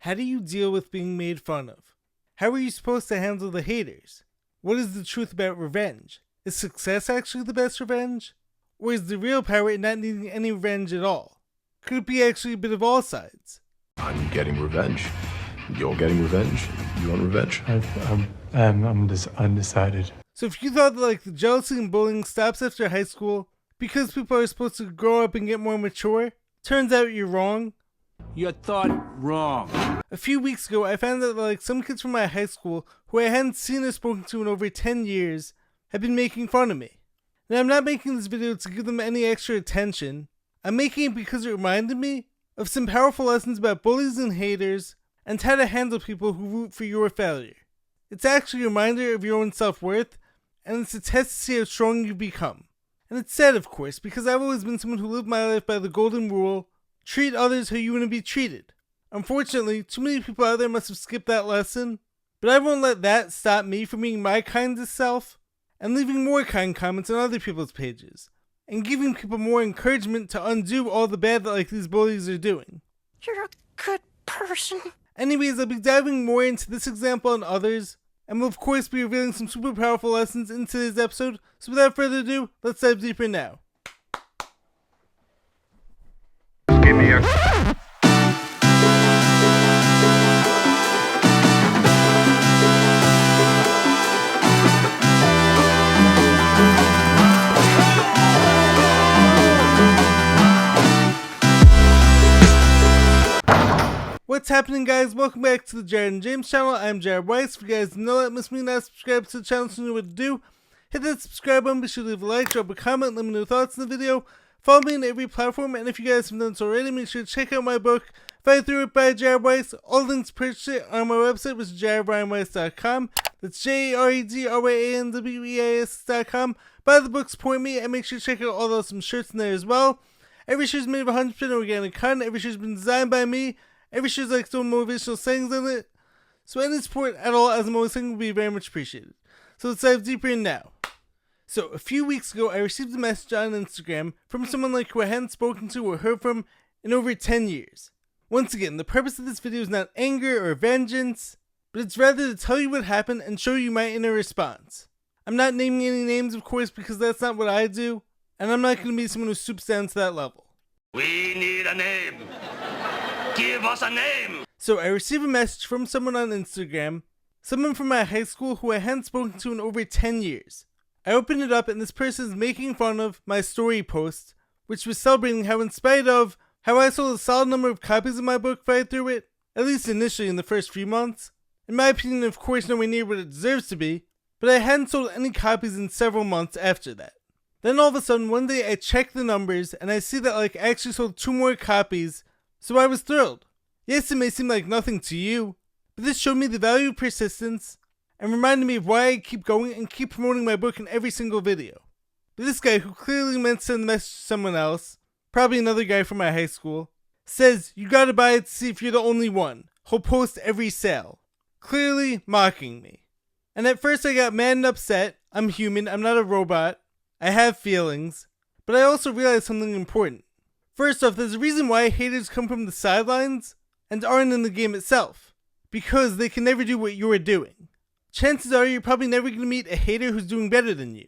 How do you deal with being made fun of? How are you supposed to handle the haters? What is the truth about revenge? Is success actually the best revenge? Or is the real power in not needing any revenge at all? Could it be actually a bit of all sides? I'm getting revenge. You're getting revenge. You want revenge? I'm undecided. So if you thought that the jealousy and bullying stops after high school because people are supposed to grow up and get more mature, turns out you're wrong. You thought wrong. A few weeks ago, I found out that some kids from my high school who I hadn't seen or spoken to in over 10 years had been making fun of me. Now, I'm not making this video to give them any extra attention. I'm making it because it reminded me of some powerful lessons about bullies and haters and how to handle people who root for your failure. It's actually a reminder of your own self-worth, and it's a test to see how strong you've become. And it's sad, of course, because I've always been someone who lived my life by the golden rule: treat others how you want to be treated. Unfortunately, too many people out there must have skipped that lesson, but I won't let that stop me from being my kindest self and leaving more kind comments on other people's pages, and giving people more encouragement to undo all the bad that these bullies are doing. You're a good person. Anyways, I'll be diving more into this example and others, and will of course be revealing some super powerful lessons in today's episode, so without further ado, let's dive deeper now. Give me a... What's happening, guys? Welcome back to the Jared and James channel. I'm Jared Weiss. If you guys know that, must mean not subscribe to the channel so you know what to do. Hit that subscribe button, be sure to leave a like, drop a comment, let me know your thoughts in the video. Follow me on every platform, and if you guys haven't done so already, make sure to check out my book, Fight Through It by Jared Weiss. All links to purchase it on my website, which is jaredbryanweiss.com. That's JAREDRYANWEIS.com. Buy the book, support me, and make sure to check out all the awesome shirts in there as well. Every shirt is made of 100% organic content. Every shirt has been designed by me. Every shirt has some motivational sayings in it. So any support at all, as I'm always saying, will be very much appreciated. So let's dive deeper in now. So a few weeks ago, I received a message on Instagram from someone who I hadn't spoken to or heard from in over 10 years. Once again, the purpose of this video is not anger or vengeance, but it's rather to tell you what happened and show you my inner response. I'm not naming any names, of course, because that's not what I do, and I'm not going to be someone who stoops down to that level. We need a name. Give us a name. So I received a message from someone on Instagram, someone from my high school who I hadn't spoken to in over 10 years. I opened it up and this person is making fun of my story post, which was celebrating how, in spite of how I sold a solid number of copies of my book Fight Through It, at least initially in the first few months, in my opinion of course nowhere near what it deserves to be, but I hadn't sold any copies in several months after that. Then all of a sudden one day I check the numbers and I see that I actually sold 2 more copies, so I was thrilled. Yes, it may seem like nothing to you, but this showed me the value of persistence and reminded me of why I keep going and keep promoting my book in every single video. But this guy, who clearly meant to send the message to someone else, probably another guy from my high school, says you gotta buy it to see if you're the only one. He'll post every sale. Clearly mocking me. And at first I got mad and upset. I'm human, I'm not a robot. I have feelings. But I also realized something important. First off, there's a reason why haters come from the sidelines and aren't in the game itself. Because they can never do what you're doing. Chances are you're probably never going to meet a hater who's doing better than you.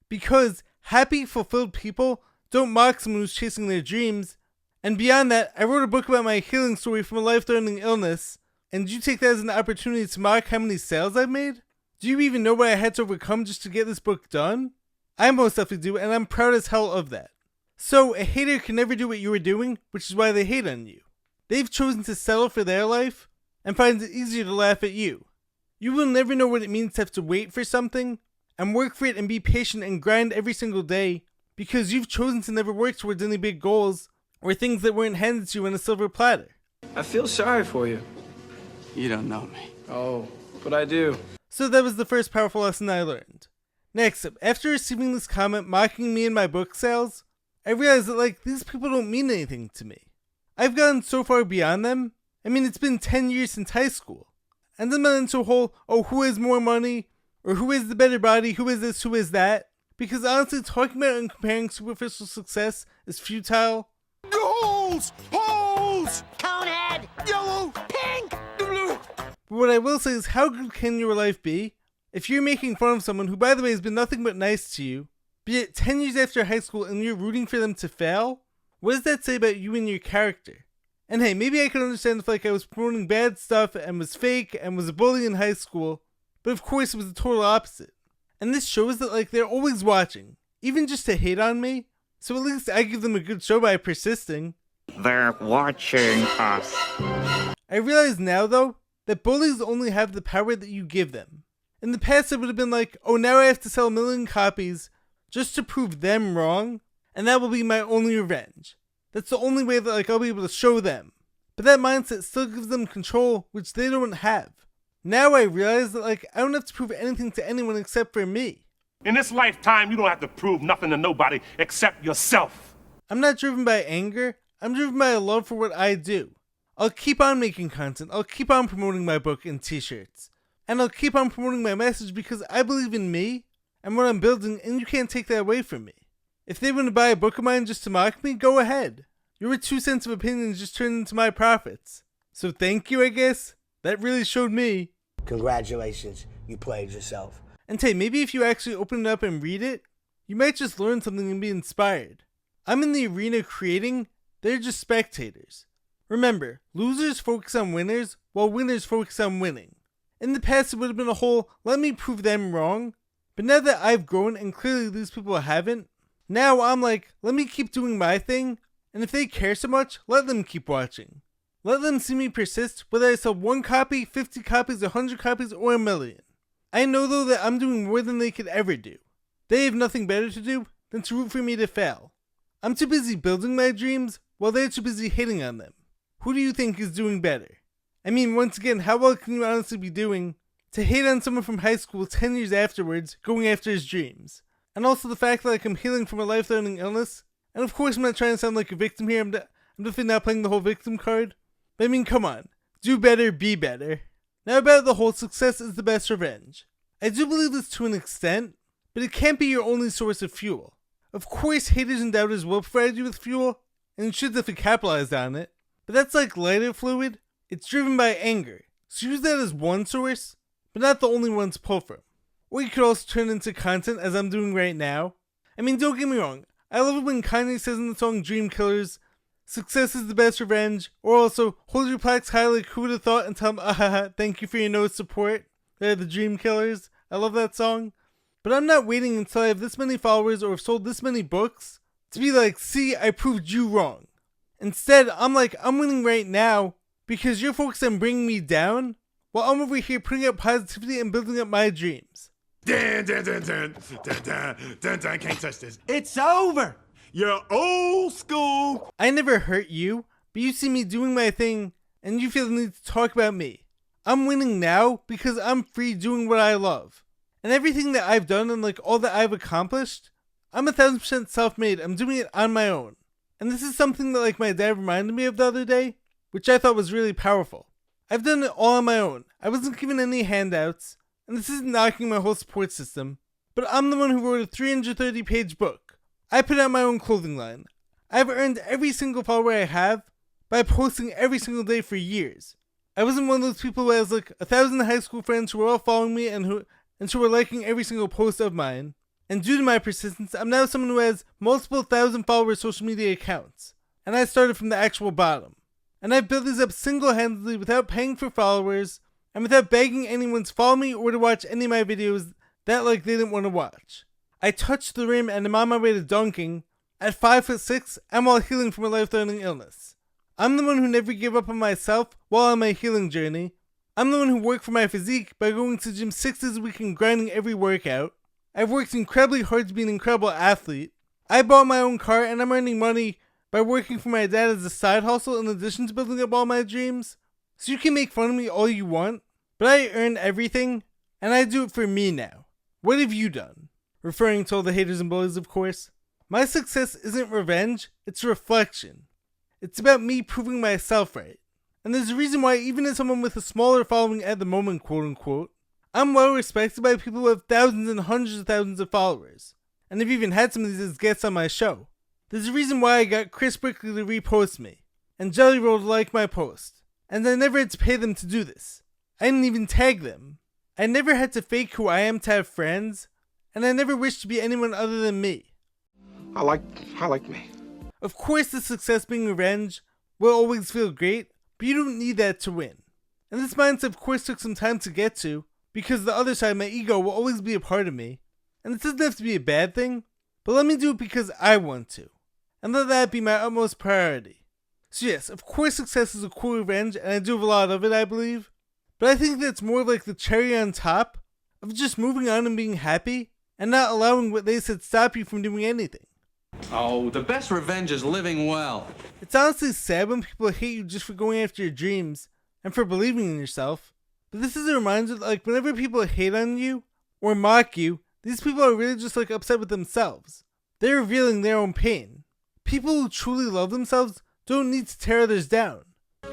Because happy, fulfilled people don't mock someone who's chasing their dreams. And beyond that, I wrote a book about my healing story from a life-threatening illness, and do you take that as an opportunity to mock how many sales I've made? Do you even know what I had to overcome just to get this book done? I most definitely do, and I'm proud as hell of that. So, a hater can never do what you are doing, which is why they hate on you. They've chosen to settle for their life, and find it easier to laugh at you. You will never know what it means to have to wait for something, and work for it and be patient and grind every single day, because you've chosen to never work towards any big goals, or things that weren't handed to you on a silver platter. I feel sorry for you. You don't know me. Oh, but I do. So that was the first powerful lesson I learned. Next up, after receiving this comment mocking me and my book sales, I realized that these people don't mean anything to me. I've gotten so far beyond them. I mean, it's been 10 years since high school. And I'm not into a whole, who has more money, or who has the better body, who is this, who is that. Because honestly, talking about and comparing superficial success is futile. Goals! Holes! Conehead! Yellow! Pink! But what I will say is, how good can your life be if you're making fun of someone who, by the way, has been nothing but nice to you, be it 10 years after high school and you're rooting for them to fail? What does that say about you and your character? And hey, maybe I could understand if I was promoting bad stuff and was fake and was a bully in high school, but of course it was the total opposite. And this shows that they're always watching, even just to hate on me, so at least I give them a good show by persisting. They're watching us. I realize now though, that bullies only have the power that you give them. In the past it would have been like, oh, now I have to sell 1 million copies just to prove them wrong, and that will be my only revenge. That's the only way that I'll be able to show them. But that mindset still gives them control, which they don't have. Now I realize that I don't have to prove anything to anyone except for me. In this lifetime, you don't have to prove nothing to nobody except yourself. I'm not driven by anger, I'm driven by a love for what I do. I'll keep on making content, I'll keep on promoting my book and t-shirts. And I'll keep on promoting my message because I believe in me and what I'm building, and you can't take that away from me. If they want to buy a book of mine just to mock me, go ahead. Your 2 cents of opinion just turned into my profits. So thank you, I guess. That really showed me. Congratulations, you played yourself. And hey, maybe if you actually open it up and read it, you might just learn something and be inspired. I'm in the arena creating, they're just spectators. Remember, losers focus on winners, while winners focus on winning. In the past it would have been a whole, let me prove them wrong. But now that I've grown and clearly these people haven't, now I'm like, let me keep doing my thing, and if they care so much, let them keep watching. Let them see me persist, whether I sell 1 copy, 50 copies, 100 copies, or 1 million. I know though that I'm doing more than they could ever do. They have nothing better to do than to root for me to fail. I'm too busy building my dreams, while they're too busy hating on them. Who do you think is doing better? I mean, once again, how well can you honestly be doing to hate on someone from high school 10 years afterwards, going after his dreams? And also the fact that I'm healing from a life-threatening illness. And of course I'm not trying to sound like a victim here, I'm definitely not playing the whole victim card. But I mean, come on. Do better, be better. Now about the whole success is the best revenge. I do believe this to an extent, but it can't be your only source of fuel. Of course haters and doubters will provide you with fuel, and you should definitely capitalize on it. But that's like lighter fluid. It's driven by anger. So use that as one source, but not the only one to pull from. Or you could also turn it into content, as I'm doing right now. I mean, don't get me wrong, I love it when Kanye says in the song Dream Killers, success is the best revenge, or also hold your plaques high like who would have thought and tell them, thank you for your no support. They're the Dream Killers. I love that song. But I'm not waiting until I have this many followers or have sold this many books to be like, see, I proved you wrong. Instead, I'm like, I'm winning right now because you're focused on bringing me down while I'm over here putting out positivity and building up my dreams. Can't touch this. It's over. You're old school. I never hurt you, but you see me doing my thing and you feel the need to talk about me. I'm winning now because I'm free doing what I love. And everything that I've done and all that I've accomplished, I'm 1000% self-made. I'm doing it on my own. And this is something that my dad reminded me of the other day, which I thought was really powerful. I've done it all on my own. I wasn't given any handouts, and this isn't knocking my whole support system, but I'm the one who wrote a 330-page book. I put out my own clothing line. I've earned every single follower I have by posting every single day for years. I wasn't one of those people who has 1,000 high school friends who were all following me and who were liking every single post of mine. And due to my persistence, I'm now someone who has multiple thousand followers social media accounts. And I started from the actual bottom. And I've built these up single-handedly without paying for followers and without begging anyone to follow me or to watch any of my videos that they didn't want to watch. I touched the rim and I'm on my way to dunking at 5'6" and while healing from a life-threatening illness. I'm the one who never gave up on myself while on my healing journey. I'm the one who worked for my physique by going to the gym 6 days a week and grinding every workout. I've worked incredibly hard to be an incredible athlete. I bought my own car and I'm earning money by working for my dad as a side hustle in addition to building up all my dreams. So you can make fun of me all you want, but I earn everything and I do it for me now. What have you done? Referring to all the haters and bullies, of course. My success isn't revenge, it's reflection. It's about me proving myself right. And there's a reason why even as someone with a smaller following at the moment, quote unquote, I'm well respected by people who have thousands and hundreds of thousands of followers. And I've even had some of these as guests on my show. There's a reason why I got Chris Brickley to repost me, and Jelly Roll to like my post. And I never had to pay them to do this. I didn't even tag them. I never had to fake who I am to have friends, and I never wished to be anyone other than me. I like me. Of course, the success being revenge will always feel great, but you don't need that to win. And this mindset of course took some time to get to, because the other side, my ego, will always be a part of me. And it doesn't have to be a bad thing, but let me do it because I want to. And let that be my utmost priority. So yes, of course success is a cool revenge, and I do have a lot of it, I believe. But I think that's more like the cherry on top of just moving on and being happy, and not allowing what they said stop you from doing anything. Oh, the best revenge is living well. It's honestly sad when people hate you just for going after your dreams, and for believing in yourself. But this is a reminder that like whenever people hate on you, or mock you, these people are really just like upset with themselves. They're revealing their own pain. People who truly love themselves don't need to tear others down.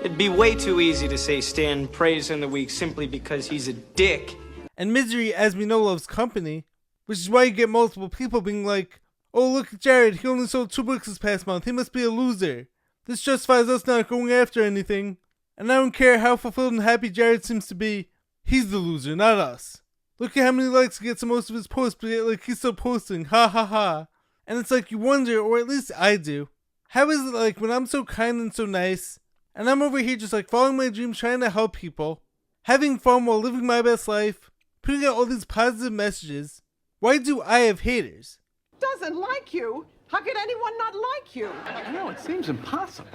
It'd be way too easy to say Stan prays in the weak simply because he's a dick. And misery, as we know, loves company, which is why you get multiple people being like, oh look at Jared, he only sold 2 books this past month, he must be a loser. This justifies us not going after anything. And I don't care how fulfilled and happy Jared seems to be, he's the loser, not us. Look at how many likes he gets on most of his posts, but yet, like he's still posting, ha ha ha. And it's like you wonder, or at least I do, how is it like when I'm so kind and so nice, and I'm over here just like following my dreams, trying to help people, having fun while living my best life, putting out all these positive messages, why do I have haters? Doesn't like you? How could anyone not like you? I know, it seems impossible.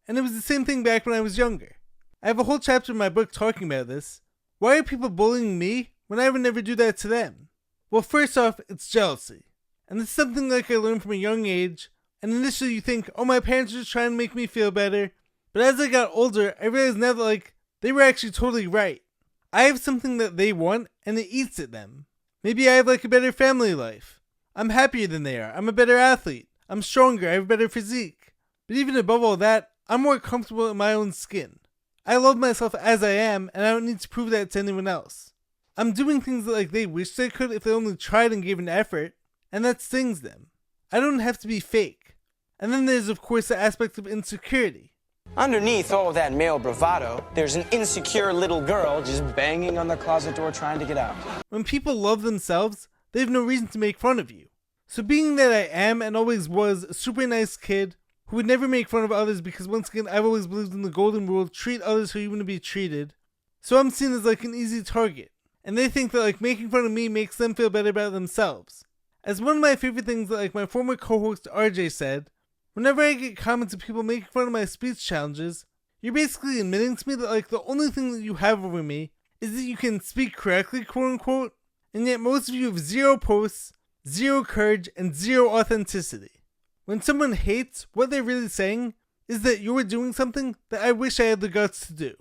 And it was the same thing back when I was younger. I have a whole chapter in my book talking about this. Why are people bullying me when I would never do that to them? Well, first off, it's jealousy. And it's something like I learned from a young age, and initially you think, oh, my parents are just trying to make me feel better. But as I got older, I realized now that like they were actually totally right. I have something that they want, and it eats at them. Maybe I have like a better family life. I'm happier than they are. I'm a better athlete. I'm stronger. I have a better physique. But even above all that, I'm more comfortable in my own skin. I love myself as I am, and I don't need to prove that to anyone else. I'm doing things that like they wish they could if they only tried and gave an effort, and that stings them. I don't have to be fake. And then there's of course the aspect of insecurity. Underneath all that male bravado, there's an insecure little girl just banging on the closet door trying to get out. When people love themselves, they have no reason to make fun of you. So being that I am and always was a super nice kid who would never make fun of others because once again I've always believed in the golden rule, treat others how you want to be treated. So I'm seen as like an easy target. And they think that like making fun of me makes them feel better about themselves. As one of my favorite things that like my former co-host RJ said, whenever I get comments of people making fun of my speech challenges, you're basically admitting to me that like the only thing that you have over me is that you can speak correctly, quote unquote, and yet most of you have 0 posts, 0 courage, and 0 authenticity. When someone hates, what they're really saying is that you're doing something that I wish I had the guts to do.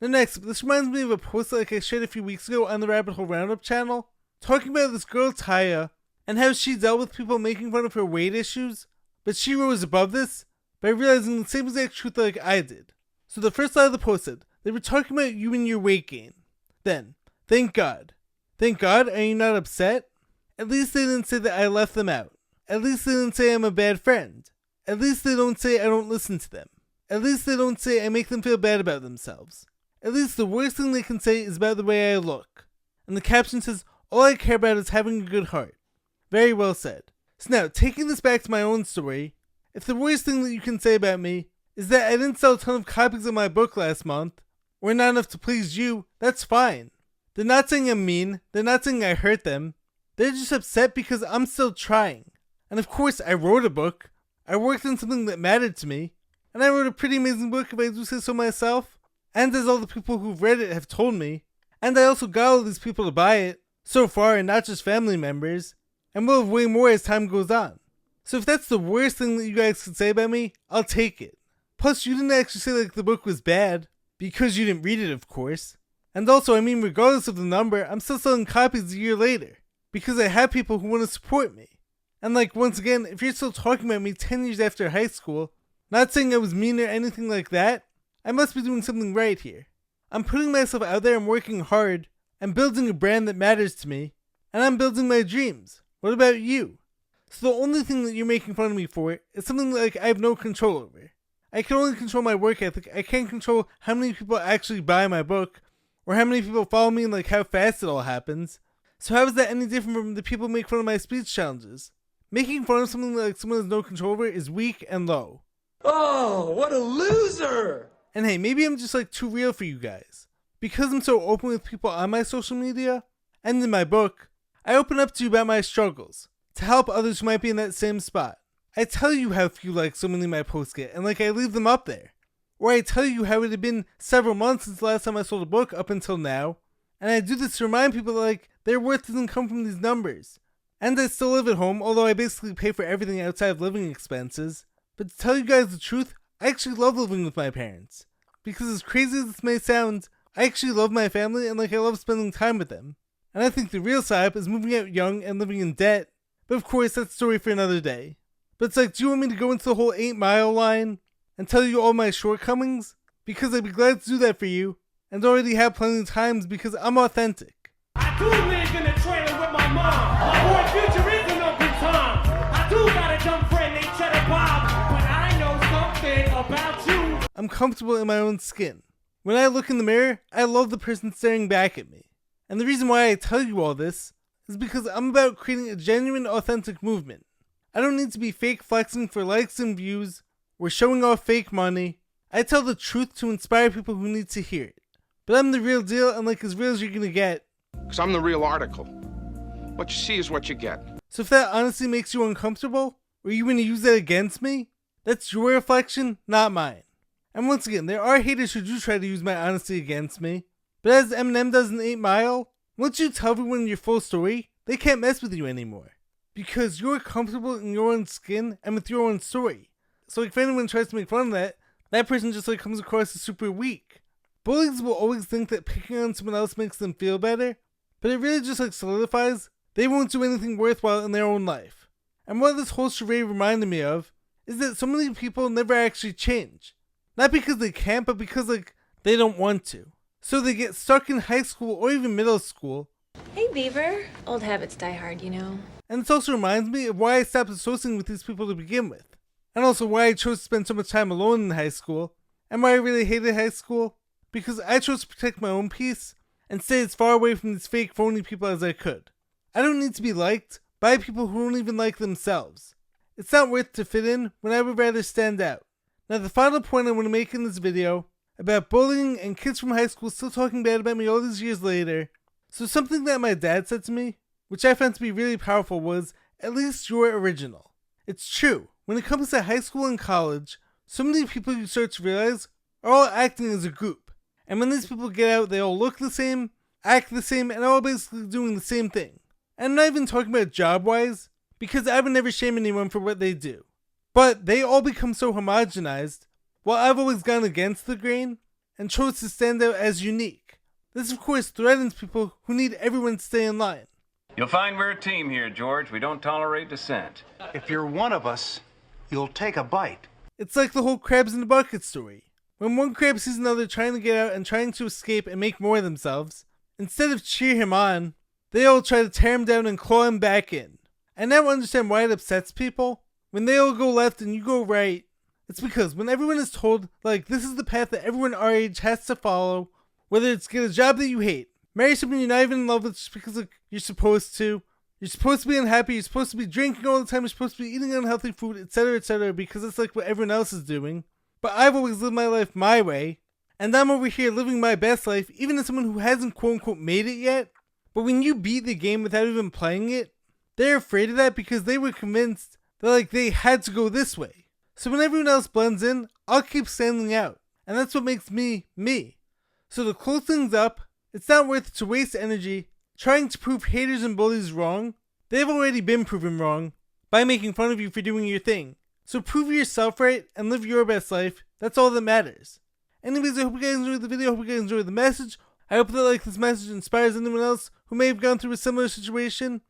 Now next, this reminds me of a post like I shared a few weeks ago on the Rabbit Hole Roundup channel, talking about this girl Taya, and how she dealt with people making fun of her weight issues, but she rose above this by realizing the same exact truth like I did. So the first line of the post said, they were talking about you and your weight gain. Then, thank God. Thank God, are you not upset? At least they didn't say that I left them out. At least they didn't say I'm a bad friend. At least they don't say I don't listen to them. At least they don't say I make them feel bad about themselves. At least the worst thing they can say is about the way I look. And the caption says, all I care about is having a good heart. Very well said. So now, taking this back to my own story, if the worst thing that you can say about me is that I didn't sell a ton of copies of my book last month, or not enough to please you, that's fine. They're not saying I'm mean, they're not saying I hurt them, they're just upset because I'm still trying. And of course, I wrote a book, I worked on something that mattered to me, and I wrote a pretty amazing book if I do say so myself, and as all the people who've read it have told me, and I also got all these people to buy it, so far, and not just family members, and will have way more as time goes on. So if that's the worst thing that you guys could say about me, I'll take it. Plus, you didn't actually say like the book was bad, because you didn't read it, of course. And also, I mean, regardless of the number, I'm still selling copies a year later, because I have people who want to support me. And like, once again, if you're still talking about me 10 years after high school, not saying I was mean or anything like that, I must be doing something right here. I'm putting myself out there and working hard, and building a brand that matters to me, and I'm building my dreams. What about you? So the only thing that you're making fun of me for is something that like I have no control over. I can only control my work ethic. I can't control how many people actually buy my book, or how many people follow me and like how fast it all happens. So how is that any different from the people who make fun of my speech challenges? Making fun of something that like someone has no control over is weak and low. Oh, what a loser! And hey, maybe I'm just like too real for you guys. Because I'm so open with people on my social media, and in my book, I open up to you about my struggles, to help others who might be in that same spot. I tell you how few likes so many of my posts get, and like I leave them up there. Or I tell you how it had been several months since the last time I sold a book up until now, and I do this to remind people that like their worth doesn't come from these numbers. And I still live at home, although I basically pay for everything outside of living expenses. But to tell you guys the truth, I actually love living with my parents. Because as crazy as this may sound, I actually love my family and like I love spending time with them. And I think the real side up is moving out young and living in debt. But of course, that's a story for another day. But it's like, do you want me to go into the whole 8 Mile line and tell you all my shortcomings? Because I'd be glad to do that for you, and already have plenty of times because I'm authentic. I do live in a trailer with my mom. My boy Future is an Uncle Tom. I do got a dumb friend named Cheddar Bob, but I know something about you. I'm comfortable in my own skin. When I look in the mirror, I love the person staring back at me. And the reason why I tell you all this is because I'm about creating a genuine, authentic movement. I don't need to be fake flexing for likes and views, or showing off fake money. I tell the truth to inspire people who need to hear it. But I'm the real deal, and like as real as you're gonna get. Because I'm the real article. What you see is what you get. So if that honestly makes you uncomfortable, or you want to use that against me, that's your reflection, not mine. And once again, there are haters who do try to use my honesty against me. But as Eminem does in 8 Mile, once you tell everyone your full story, they can't mess with you anymore. Because you're comfortable in your own skin and with your own story. So like if anyone tries to make fun of that, that person just like comes across as super weak. Bullies will always think that picking on someone else makes them feel better, but it really just like solidifies they won't do anything worthwhile in their own life. And what this whole charade reminded me of is that so many people never actually change. Not because they can't, but because like they don't want to. So they get stuck in high school or even middle school. Hey Beaver, old habits die hard, you know. And this also reminds me of why I stopped associating with these people to begin with. And also why I chose to spend so much time alone in high school. And why I really hated high school. Because I chose to protect my own peace and stay as far away from these fake phony people as I could. I don't need to be liked by people who don't even like themselves. It's not worth to fit in when I would rather stand out. Now the final point I want to make in this video about bullying and kids from high school still talking bad about me all these years later. So something that my dad said to me, which I found to be really powerful, was, at least you're original. It's true. When it comes to high school and college, so many people you start to realize are all acting as a group. And when these people get out, they all look the same, act the same, and are all basically doing the same thing. And I'm not even talking about job-wise, because I would never shame anyone for what they do. But they all become so homogenized, while I've always gone against the grain, and chose to stand out as unique. This of course threatens people who need everyone to stay in line. You'll find we're a team here, George. We don't tolerate dissent. If you're one of us, you'll take a bite. It's like the whole crabs in the bucket story. When one crab sees another trying to get out and trying to escape and make more of themselves, instead of cheer him on, they all try to tear him down and claw him back in. I now understand why it upsets people. When they all go left and you go right, it's because when everyone is told, like, this is the path that everyone our age has to follow, whether it's get a job that you hate, marry someone you're not even in love with just because like, you're supposed to be unhappy, you're supposed to be drinking all the time, you're supposed to be eating unhealthy food, etc., because it's like what everyone else is doing. But I've always lived my life my way, and I'm over here living my best life, even as someone who hasn't quote-unquote made it yet. But when you beat the game without even playing it, they're afraid of that because they were convinced that like they had to go this way. So when everyone else blends in, I'll keep standing out, and that's what makes me, me. So to close things up, it's not worth it to waste energy trying to prove haters and bullies wrong. They've already been proven wrong by making fun of you for doing your thing. So prove yourself right and live your best life. That's all that matters. Anyways, I hope you guys enjoyed the video. I hope you guys enjoyed the message. I hope that like this message inspires anyone else who may have gone through a similar situation.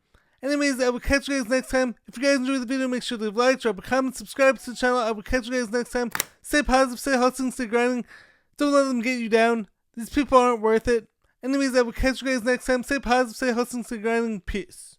Anyways, I will catch you guys next time. If you guys enjoyed the video, make sure to leave a like, drop a comment, subscribe to the channel. I will catch you guys next time. Stay positive, stay hustling, stay grinding. Don't let them get you down. These people aren't worth it. Anyways, I will catch you guys next time. Stay positive, stay hustling, stay grinding. Peace.